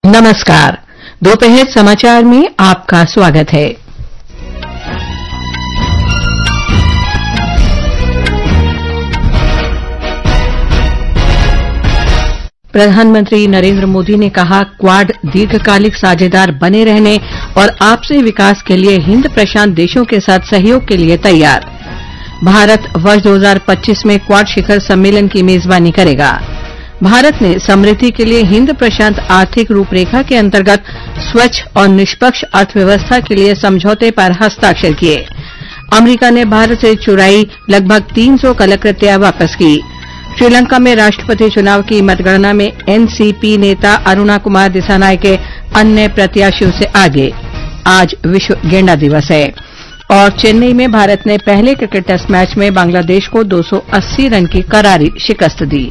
नमस्कार। दोपहर समाचार में आपका स्वागत है। प्रधानमंत्री नरेंद्र मोदी ने कहा, क्वाड दीर्घकालिक साझेदार बने रहने और आपसी विकास के लिए हिंद प्रशांत देशों के साथ सहयोग के लिए तैयार। भारत वर्ष 2025 में क्वाड शिखर सम्मेलन की मेजबानी करेगा। भारत ने समृद्धि के लिए हिंद प्रशांत आर्थिक रूपरेखा के अंतर्गत स्वच्छ और निष्पक्ष अर्थव्यवस्था के लिए समझौते पर हस्ताक्षर किए। अमेरिका ने भारत से चुराई लगभग 300 कलाकृतियां वापस की। श्रीलंका में राष्ट्रपति चुनाव की मतगणना में एनसीपी नेता अरुणा कुमार दिसानायके अन्य प्रत्याशियों से आगे। आज विश्व गेंडा दिवस है। और चेन्नई में भारत ने पहले क्रिकेट टेस्ट मैच में बांग्लादेश को 280 रन की करारी शिकस्त दी।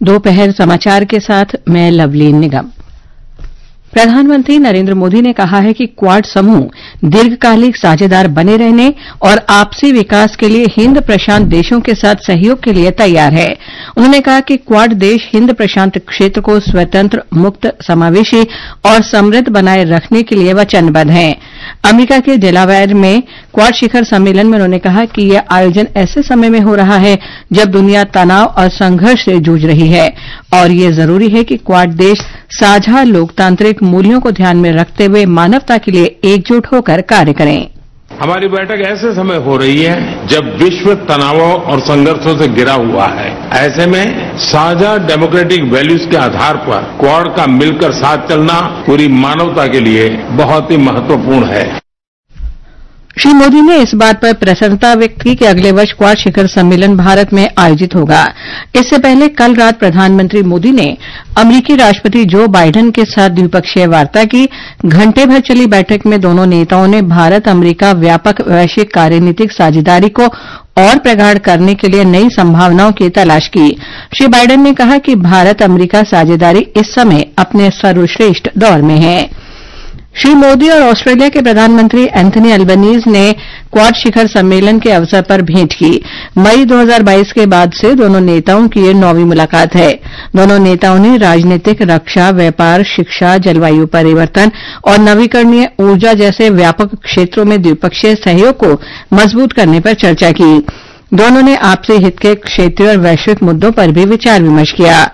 दोपहर समाचार के साथ मैं लवलीन निगम। प्रधानमंत्री नरेंद्र मोदी ने कहा है कि क्वाड समूह दीर्घकालिक साझेदार बने रहने और आपसी विकास के लिए हिंद प्रशांत देशों के साथ सहयोग के लिए तैयार है। उन्होंने कहा कि क्वाड देश हिंद प्रशांत क्षेत्र को स्वतंत्र, मुक्त, समावेशी और समृद्ध बनाए रखने के लिए वचनबद्ध हैं। अमेरिका के डेलावेयर में क्वाड शिखर सम्मेलन में उन्होंने कहा कि यह आयोजन ऐसे समय में हो रहा है जब दुनिया तनाव और संघर्ष से जूझ रही है और ये जरूरी है कि क्वाड देश साझा लोकतांत्रिक मूल्यों को ध्यान में रखते हुए मानवता के लिए एकजुट होकर कार्य करें। हमारी बैठक ऐसे समय हो रही है जब विश्व तनावों और संघर्षों से घिरा हुआ है। ऐसे में साझा डेमोक्रेटिक वैल्यूज के आधार पर क्वाड का मिलकर साथ चलना पूरी मानवता के लिए बहुत ही महत्वपूर्ण है। श्री मोदी ने इस बात पर प्रसन्नता व्यक्त की कि अगले वर्ष क्वाड शिखर सम्मेलन भारत में आयोजित होगा। इससे पहले कल रात प्रधानमंत्री मोदी ने अमेरिकी राष्ट्रपति जो बाइडेन के साथ द्विपक्षीय वार्ता की। घंटे भर चली बैठक में दोनों नेताओं ने भारत अमेरिका व्यापक वैश्विक कार्यनीतिक साझेदारी को और प्रगाढ़ करने के लिए नई संभावनाओं की तलाश की। श्री बाइडेन ने कहा कि भारत अमेरिका साझेदारी इस समय अपने सर्वश्रेष्ठ दौर में है। श्री मोदी और ऑस्ट्रेलिया के प्रधानमंत्री एंथनी अल्बनीज ने क्वाड शिखर सम्मेलन के अवसर पर भेंट की। मई 2022 के बाद से दोनों नेताओं की यह 9वीं मुलाकात है। दोनों नेताओं ने राजनीतिक, रक्षा, व्यापार, शिक्षा, जलवायु परिवर्तन और नवीकरणीय ऊर्जा जैसे व्यापक क्षेत्रों में द्विपक्षीय सहयोग को मजबूत करने पर चर्चा की। दोनों ने आपसी हित के क्षेत्रीय और वैश्विक मुद्दों पर भी विचार विमर्श किया।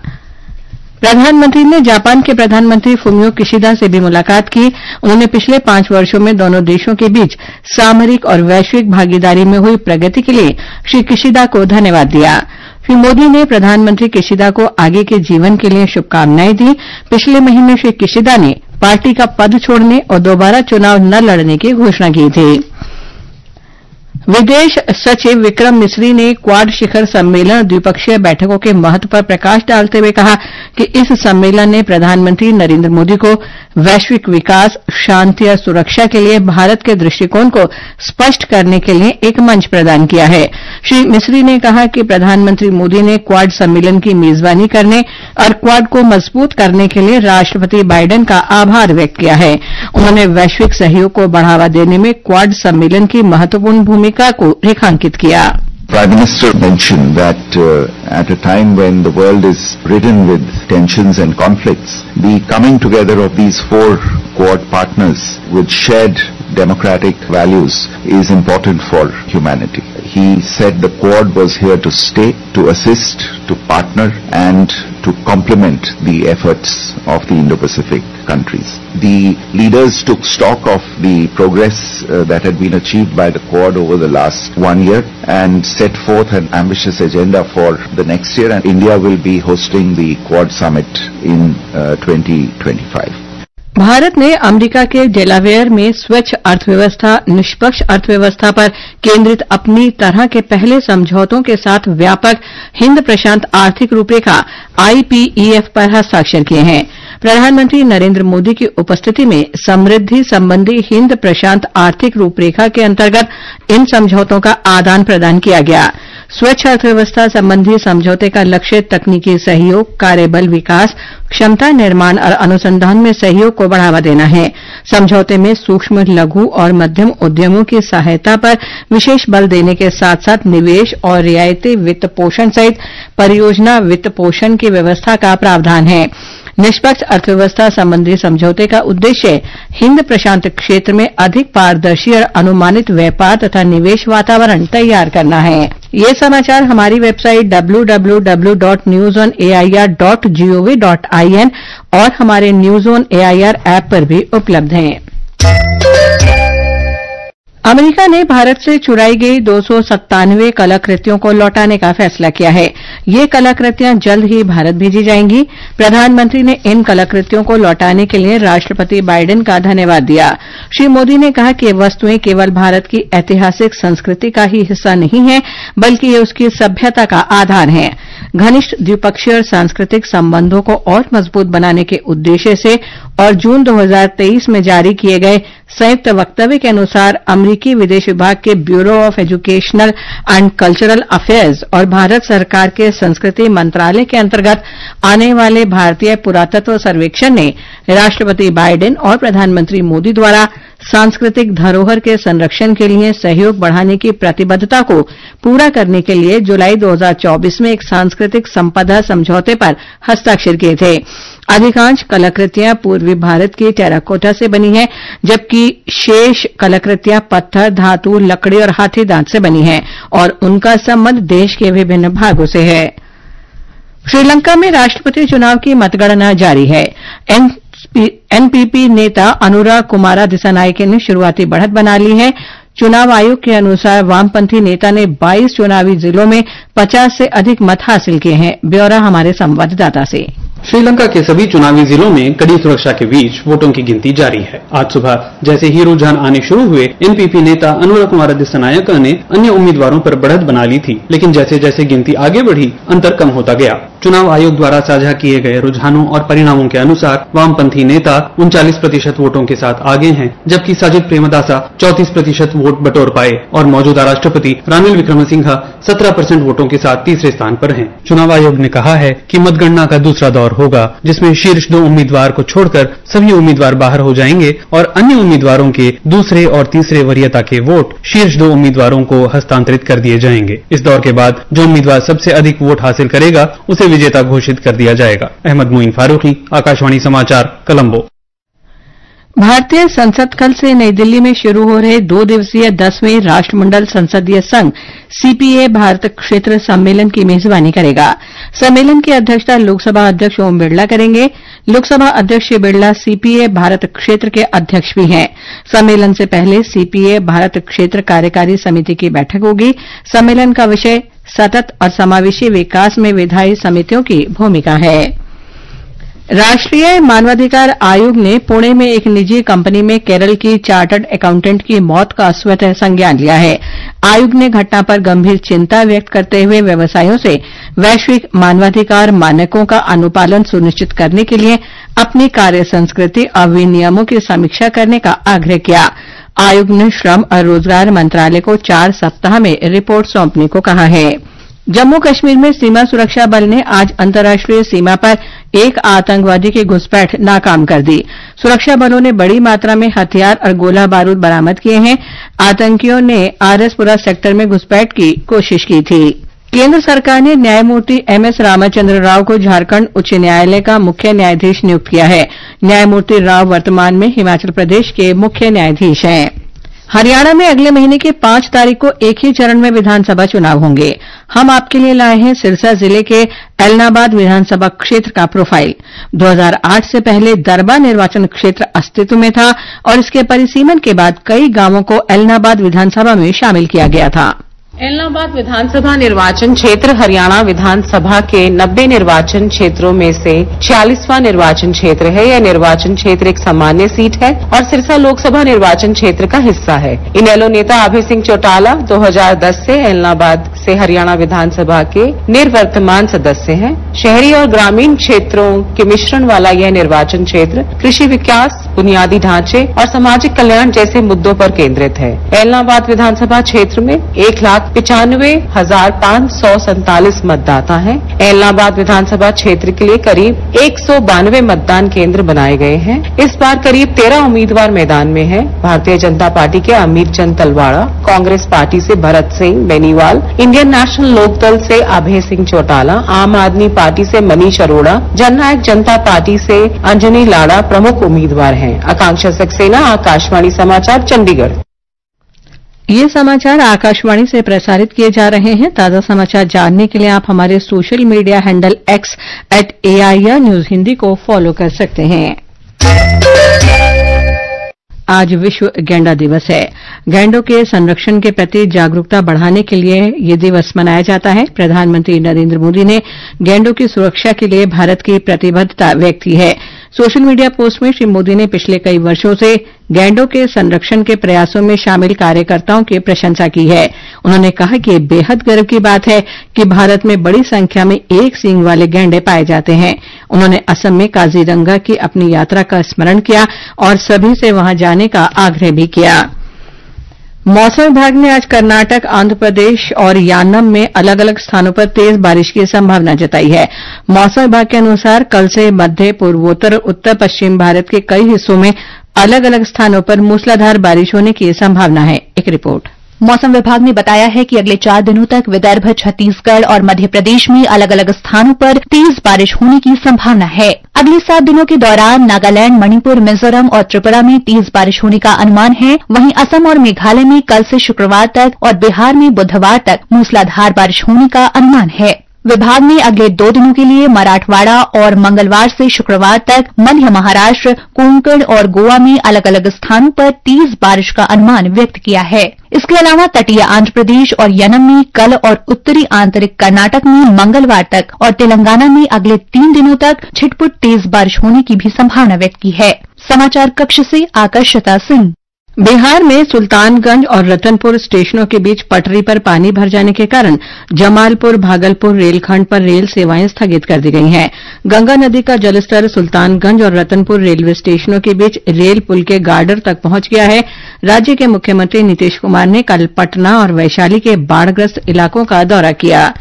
प्रधानमंत्री ने जापान के प्रधानमंत्री फुमियो किशिदा से भी मुलाकात की। उन्होंने पिछले 5 वर्षों में दोनों देशों के बीच सामरिक और वैश्विक भागीदारी में हुई प्रगति के लिए श्री किशिदा को धन्यवाद दिया। श्री मोदी ने प्रधानमंत्री किशिदा को आगे के जीवन के लिए शुभकामनाएं दी। पिछले महीने श्री किशिदा ने पार्टी का पद छोड़ने और दोबारा चुनाव न लड़ने की घोषणा की थी। विदेश सचिव विक्रम मिस्री ने क्वाड शिखर सम्मेलन और द्विपक्षीय बैठकों के महत्व पर प्रकाश डालते हुए कहा कि इस सम्मेलन ने प्रधानमंत्री नरेंद्र मोदी को वैश्विक विकास, शांति और सुरक्षा के लिए भारत के दृष्टिकोण को स्पष्ट करने के लिए एक मंच प्रदान किया है। श्री मिस्री ने कहा कि प्रधानमंत्री मोदी ने क्वाड सम्मेलन की मेजबानी करने और क्वाड को मजबूत करने के लिए राष्ट्रपति बाइडेन का आभार व्यक्त किया है। उन्होंने वैश्विक सहयोग को बढ़ावा देने में क्वाड सम्मेलन की महत्वपूर्ण भूमिका को रेखांकित किया। Prime Minister mentioned that at a time when the world is ridden with tensions and conflicts, the coming together of these 4 Quad partners with shared democratic values is important for humanity. He said the Quad was here to stay, to assist, to partner and to complement the efforts of the Indo-Pacific countries. The leaders took stock of the progress that had been achieved by the Quad over the last 1 year and set forth an ambitious agenda for the next year, and India will be hosting the Quad Summit in 2025. Bharat ने America के Delaware में स्वच्छ अर्थव्यवस्था, निष्पक्ष अर्थव्यवस्था पर केंद्रित अपनी तरह के पहले समझौतों के साथ व्यापक हिंद प्रशांत आर्थिक रूपरेखा IPEF पर हस्ताक्षर किए हैं। प्रधानमंत्री नरेंद्र मोदी की उपस्थिति में समृद्धि संबंधी हिंद प्रशांत आर्थिक रूपरेखा के अंतर्गत इन समझौतों का आदान प्रदान किया गया। स्वच्छ अर्थव्यवस्था संबंधी समझौते का लक्ष्य तकनीकी सहयोग, कार्यबल विकास, क्षमता निर्माण और अनुसंधान में सहयोग को बढ़ावा देना है। समझौते में सूक्ष्म, लघु और मध्यम उद्यमों की सहायता पर विशेष बल देने के साथ साथ निवेश और रियायती वित्त पोषण सहित परियोजना वित्त पोषण की व्यवस्था का प्रावधान है। निष्पक्ष अर्थव्यवस्था संबंधी समझौते का उद्देश्य हिंद प्रशांत क्षेत्र में अधिक पारदर्शी और अनुमानित व्यापार तथा निवेश वातावरण तैयार करना है। ये समाचार हमारी वेबसाइट www.newsonair.gov.in और हमारे न्यूज ऑन एआईआर ऐप पर भी उपलब्ध हैं। अमेरिका ने भारत से चुराई गई 297 कलाकृतियों को लौटाने का फैसला किया है। ये कलाकृतियां जल्द ही भारत भेजी जाएंगी। प्रधानमंत्री ने इन कलाकृतियों को लौटाने के लिए राष्ट्रपति बाइडेन का धन्यवाद दिया। श्री मोदी ने कहा कि ये वस्तुएं केवल भारत की ऐतिहासिक संस्कृति का ही हिस्सा नहीं है, बल्कि ये उसकी सभ्यता का आधार है। घनिष्ठ द्विपक्षीय और सांस्कृतिक संबंधों को और मजबूत बनाने के उद्देश्य से और जून 2023 में जारी किए गए संयुक्त वक्तव्य के अनुसार अमरीकी विदेश विभाग के bureau of educational and cultural affairs और भारत सरकार के संस्कृति मंत्रालय के अंतर्गत आने वाले भारतीय पुरातत्व सर्वेक्षण ने राष्ट्रपति बाइडेन और प्रधानमंत्री मोदी द्वारा सांस्कृतिक धरोहर के संरक्षण के लिए सहयोग बढ़ाने की प्रतिबद्धता को पूरा करने के लिए जुलाई 2024 में एक सांस्कृतिक संपदा समझौते पर हस्ताक्षर किए थे। अधिकांश कलाकृतियां पूर्वी भारत की टेराकोटा से बनी हैं, जबकि शेष कलाकृतियां पत्थर, धातु, लकड़ी और हाथी दांत से बनी हैं और उनका संबंध देश के विभिन्न भागों से है। श्रीलंका में राष्ट्रपति चुनाव की मतगणना जारी है। एनपीपी नेता अनुरा कुमारा दिसानायके ने शुरुआती बढ़त बना ली है। चुनाव आयोग के अनुसार वामपंथी नेता ने 22 चुनावी जिलों में 50 से अधिक मत हासिल किए हैं। ब्यौरा हमारे संवाददाता से। श्रीलंका के सभी चुनावी जिलों में कड़ी सुरक्षा के बीच वोटों की गिनती जारी है। आज सुबह जैसे ही रुझान आने शुरू हुए, एनपीपी नेता अनुरा कुमारा दिसानायके ने अन्य उम्मीदवारों पर बढ़त बना ली थी, लेकिन जैसे जैसे गिनती आगे बढ़ी, अंतर कम होता गया। चुनाव आयोग द्वारा साझा किए गए रुझानों और परिणामों के अनुसार वामपंथी नेता 39% वोटों के साथ आगे हैं, जबकि साजिद प्रेमदासा 34% वोट बटोर पाए और मौजूदा राष्ट्रपति रानिल विक्रमसिंघा 17% वोटों के साथ तीसरे स्थान पर हैं। चुनाव आयोग ने कहा है कि मतगणना का दूसरा दौर होगा, जिसमें शीर्ष 2 उम्मीदवार को छोड़कर सभी उम्मीदवार बाहर हो जाएंगे और अन्य उम्मीदवारों के दूसरे और तीसरे वरीयता के वोट शीर्ष 2 उम्मीदवारों को हस्तांतरित कर दिए जाएंगे। इस दौर के बाद जो उम्मीदवार सबसे अधिक वोट हासिल करेगा उसे विजेता घोषित कर दिया जाएगा। अहमद मोइन फारूकी, आकाशवाणी समाचार, कोलंबो। भारतीय संसद कल से नई दिल्ली में शुरू हो रहे 2 दिवसीय 10वें राष्ट्रमंडल संसदीय संघ सीपीए भारत क्षेत्र सम्मेलन की मेजबानी करेगा। सम्मेलन की अध्यक्षता लोकसभा अध्यक्ष ओम बिरला करेंगे। लोकसभा अध्यक्ष बिरला सीपीए भारत क्षेत्र के अध्यक्ष भी हैं। सम्मेलन से पहले सीपीए भारत क्षेत्र कार्यकारी समिति की बैठक होगी। सम्मेलन का विषय सतत और समावेशी विकास में विधायी समितियों की भूमिका है। राष्ट्रीय मानवाधिकार आयोग ने पुणे में एक निजी कंपनी में केरल की चार्टर्ड अकाउंटेंट की मौत का स्वतः संज्ञान लिया है। आयोग ने घटना पर गंभीर चिंता व्यक्त करते हुए व्यवसायों से वैश्विक मानवाधिकार मानकों का अनुपालन सुनिश्चित करने के लिए अपनी कार्य संस्कृति और विनियमों की समीक्षा करने का आग्रह किया। आयोग ने श्रम और रोजगार मंत्रालय को 4 सप्ताह में रिपोर्ट सौंपने को कहा है। जम्मू कश्मीर में सीमा सुरक्षा बल ने आज अंतर्राष्ट्रीय सीमा पर एक आतंकवादी की घुसपैठ नाकाम कर दी। सुरक्षा बलों ने बड़ी मात्रा में हथियार और गोला बारूद बरामद किए हैं। आतंकियों ने आरएसपुरा सेक्टर में घुसपैठ की कोशिश की थी। केंद्र सरकार ने न्यायमूर्ति एमएस रामचंद्र राव को झारखंड उच्च न्यायालय का मुख्य न्यायाधीश नियुक्त किया है। न्यायमूर्ति राव वर्तमान में हिमाचल प्रदेश के मुख्य न्यायाधीश हैं। हरियाणा में अगले महीने की 5 तारीख को एक ही चरण में विधानसभा चुनाव होंगे। हम आपके लिए लाए हैं सिरसा जिले के एलनाबाद विधानसभा क्षेत्र का प्रोफाइल। 2008 से पहले दरबा निर्वाचन क्षेत्र अस्तित्व में था और इसके परिसीमन के बाद कई गांवों को एलनाबाद विधानसभा में शामिल किया गया था। एलनाबाद विधानसभा निर्वाचन क्षेत्र हरियाणा विधानसभा के 90 निर्वाचन क्षेत्रों में से 46वां निर्वाचन क्षेत्र है। यह निर्वाचन क्षेत्र एक सामान्य सीट है और सिरसा लोकसभा निर्वाचन क्षेत्र का हिस्सा है। इनेलो नेता अभय सिंह चौटाला 2010 से एलनाबाद से हरियाणा विधानसभा के निर्वर्तमान सदस्य हैं। शहरी और ग्रामीण क्षेत्रों के मिश्रण वाला यह निर्वाचन क्षेत्र कृषि विकास, बुनियादी ढांचे और सामाजिक कल्याण जैसे मुद्दों पर केंद्रित है। एलनाबाद विधानसभा क्षेत्र में 1 1,95,547 मतदाता हैं। एलनाबाद विधानसभा क्षेत्र के लिए करीब 192 मतदान केंद्र बनाए गए हैं। इस बार करीब 13 उम्मीदवार मैदान में हैं। भारतीय जनता पार्टी के अमीर चंद तलवाड़ा, कांग्रेस पार्टी से भरत सिंह बेनीवाल, इंडियन नेशनल लोकदल से अभय सिंह चौटाला, आम आदमी पार्टी से मनीष अरोड़ा, जननायक जनता पार्टी से अंजनी लाड़ा प्रमुख उम्मीदवार हैं। आकांक्षा सक्सेना, आकाशवाणी समाचार, चंडीगढ़। ये समाचार आकाशवाणी से प्रसारित किए जा रहे हैं। ताजा समाचार जानने के लिए आप हमारे social media handle @AIR news Hindi को फॉलो कर सकते हैं। आज विश्व गैंडा दिवस है। गैंडों के संरक्षण के प्रति जागरूकता बढ़ाने के लिए ये दिवस मनाया जाता है। प्रधानमंत्री नरेंद्र मोदी ने गैंडों की सुरक्षा के लिए भारत की प्रतिबद्धता व्यक्त की है। सोशल मीडिया पोस्ट में श्री मोदी ने पिछले कई वर्षों से गैंडों के संरक्षण के प्रयासों में शामिल कार्यकर्ताओं की प्रशंसा की है। उन्होंने कहा कि ये बेहद गर्व की बात है कि भारत में बड़ी संख्या में एक सींग वाले गैंडे पाए जाते हैं। उन्होंने असम में काजीरंगा की अपनी यात्रा का स्मरण किया और सभी से वहां जाने का आग्रह भी किया। मौसम विभाग ने आज कर्नाटक, आंध्र प्रदेश और यानम में अलग अलग स्थानों पर तेज बारिश की संभावना जताई है। मौसम विभाग के अनुसार कल से मध्य, पूर्वोत्तर, उत्तर पश्चिम भारत के कई हिस्सों में अलग अलग स्थानों पर मूसलाधार बारिश होने की संभावना है। एक रिपोर्ट। मौसम विभाग ने बताया है कि अगले 4 दिनों तक विदर्भ, छत्तीसगढ़ और मध्य प्रदेश में अलग अलग स्थानों पर तेज बारिश होने की संभावना है। अगले 7 दिनों के दौरान नागालैंड, मणिपुर, मिजोरम और त्रिपुरा में तेज बारिश होने का अनुमान है। वहीं असम और मेघालय में कल से शुक्रवार तक और बिहार में बुधवार तक मूसलाधार बारिश होने का अनुमान है। विभाग ने अगले 2 दिनों के लिए मराठवाड़ा और मंगलवार से शुक्रवार तक मध्य महाराष्ट्र, कोंकण और गोवा में अलग अलग स्थानों पर तेज बारिश का अनुमान व्यक्त किया है। इसके अलावा तटीय आंध्र प्रदेश और यनम में कल और उत्तरी आंतरिक कर्नाटक में मंगलवार तक और तेलंगाना में अगले 3 दिनों तक छिटपुट तेज बारिश होने की भी संभावना व्यक्त की है। समाचार कक्ष से आकर्षिता सिंह। बिहार में सुल्तानगंज और रतनपुर स्टेशनों के बीच पटरी पर पानी भर जाने के कारण जमालपुर भागलपुर रेलखंड पर रेल सेवाएं स्थगित कर दी गई हैं। गंगा नदी का जलस्तर सुल्तानगंज और रतनपुर रेलवे स्टेशनों के बीच रेल पुल के गार्डर तक पहुंच गया है। राज्य के मुख्यमंत्री नीतीश कुमार ने कल पटना और वैशाली के बाढ़ग्रस्त इलाकों का दौरा किया।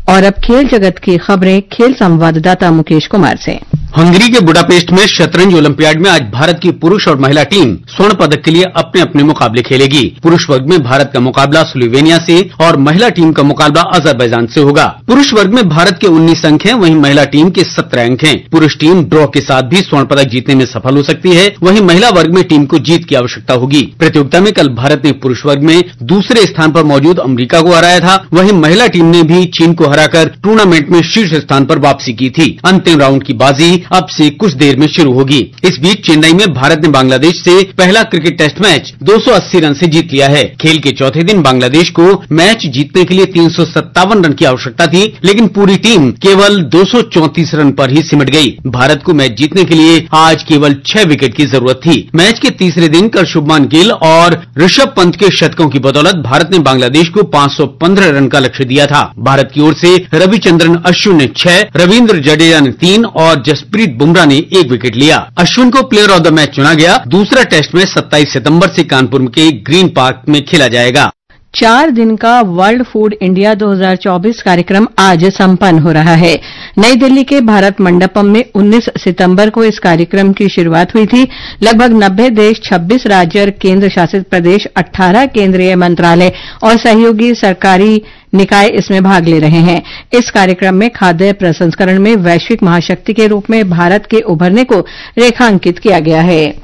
और अब खेल जगत की खबरें खेल संवाददाता मुकेश कुमार से। हंगरी के बुडापेस्ट में शतरंज ओलंपियाड में आज भारत की पुरुष और महिला टीम स्वर्ण पदक के लिए अपने अपने मुकाबले खेलेगी। पुरुष वर्ग में भारत का मुकाबला स्लोवेनिया से और महिला टीम का मुकाबला अजरबैजान से होगा। पुरुष वर्ग में भारत के 19 अंक हैं, वहीं महिला टीम के 17 अंक हैं। पुरुष टीम ड्रॉ के साथ भी स्वर्ण पदक जीतने में सफल हो सकती है, वहीं महिला वर्ग में टीम को जीत की आवश्यकता होगी। प्रतियोगिता में कल भारत ने पुरुष वर्ग में दूसरे स्थान पर मौजूद अमेरिका को हराया था, वहीं महिला टीम ने भी चीन को हराकर टूर्नामेंट में शीर्ष स्थान पर वापसी की थी। अंतिम राउंड की बाजी अब से कुछ देर में शुरू होगी। इस बीच चेन्नई में भारत ने बांग्लादेश से पहला क्रिकेट टेस्ट मैच 280 रन से जीत लिया है। खेल के चौथे दिन बांग्लादेश को मैच जीतने के लिए 357 रन की आवश्यकता थी, लेकिन पूरी टीम केवल 234 रन पर ही सिमट गई। भारत को मैच जीतने के लिए आज केवल 6 विकेट की जरूरत थी। मैच के तीसरे दिन कल शुभमान गिल और ऋषभ पंत के शतकों की बदौलत भारत ने बांग्लादेश को 515 रन का लक्ष्य दिया था। भारत की ओर से रविचंद्रन अश्विन ने 6, रविंद्र जडेजा ने 3 और जसप्रीत बुमराह ने 1 विकेट लिया। अश्विन को प्लेयर ऑफ द मैच चुना गया। दूसरा टेस्ट में 27 सितंबर से कानपुर के ग्रीन पार्क में खेला जाएगा। 4 दिन का वर्ल्ड फूड इंडिया 2024 कार्यक्रम आज संपन्न हो रहा है। नई दिल्ली के भारत मंडपम में 19 सितंबर को इस कार्यक्रम की शुरुआत हुई थी। लगभग 90 देश, 26 राज्य और केंद्र शासित प्रदेश, 18 केंद्रीय मंत्रालय और सहयोगी सरकारी निकाय इसमें भाग ले रहे हैं। इस कार्यक्रम में खाद्य प्रसंस्करण में वैश्विक महाशक्ति के रूप में भारत के उभरने को रेखांकित किया गया है।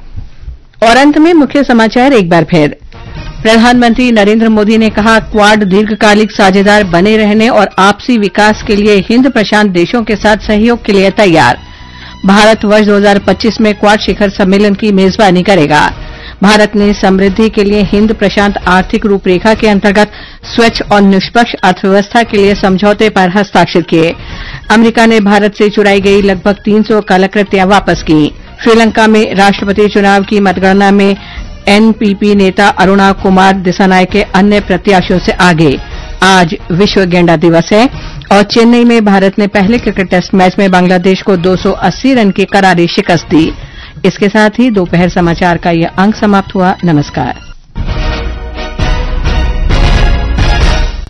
और अंत में मुख्य समाचार एक बार फिर। प्रधानमंत्री नरेंद्र मोदी ने कहा, क्वाड दीर्घकालिक साझेदार बने रहने और आपसी विकास के लिए हिंद प्रशांत देशों के साथ सहयोग के लिए तैयार। भारत वर्ष 2025 में क्वाड शिखर सम्मेलन की मेजबानी करेगा। भारत ने समृद्धि के लिए हिंद प्रशांत आर्थिक रूपरेखा के अंतर्गत स्वच्छ और निष्पक्ष अर्थव्यवस्था के लिए समझौते पर हस्ताक्षर किए। अमेरिका ने भारत से चुराई गई लगभग 300 कलाकृतियां वापस की। श्रीलंका में राष्ट्रपति चुनाव की मतगणना में एनपीपी नेता अरुणा कुमार दिसानायके के अन्य प्रत्याशियों से आगे। आज विश्व गैंडा दिवस है। और चेन्नई में भारत ने पहले क्रिकेट टेस्ट मैच में बांग्लादेश को 280 रन की करारी शिकस्त दी। इसके साथ ही दोपहर समाचार का यह अंक समाप्त हुआ। नमस्कार।